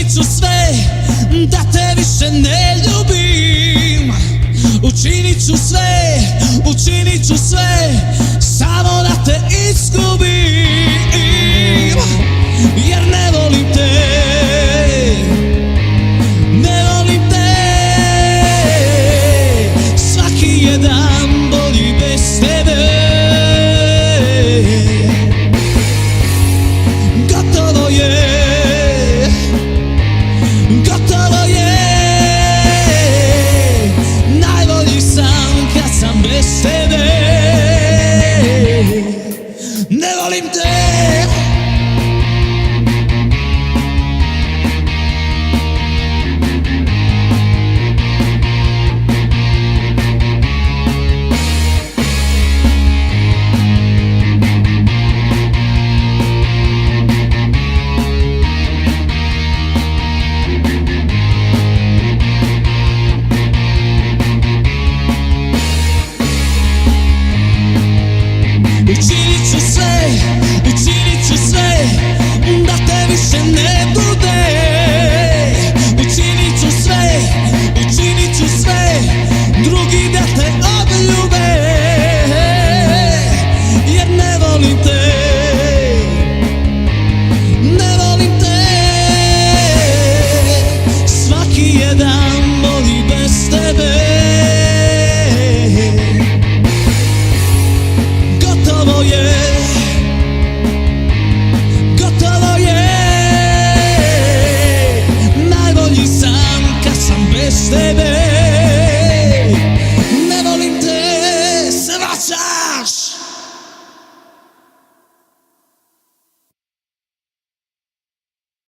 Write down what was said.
Učinit ću sve da te više ne ljubim. Učinit ću sve samo da te izgubim. Jer ne volim te, ne volim te. Svaki je dan bolji bez tebe. Gotovo je, gotovo je. Najbolji sam kad sam bez tebe. Ne volim te. Učinit ću sve da te više ne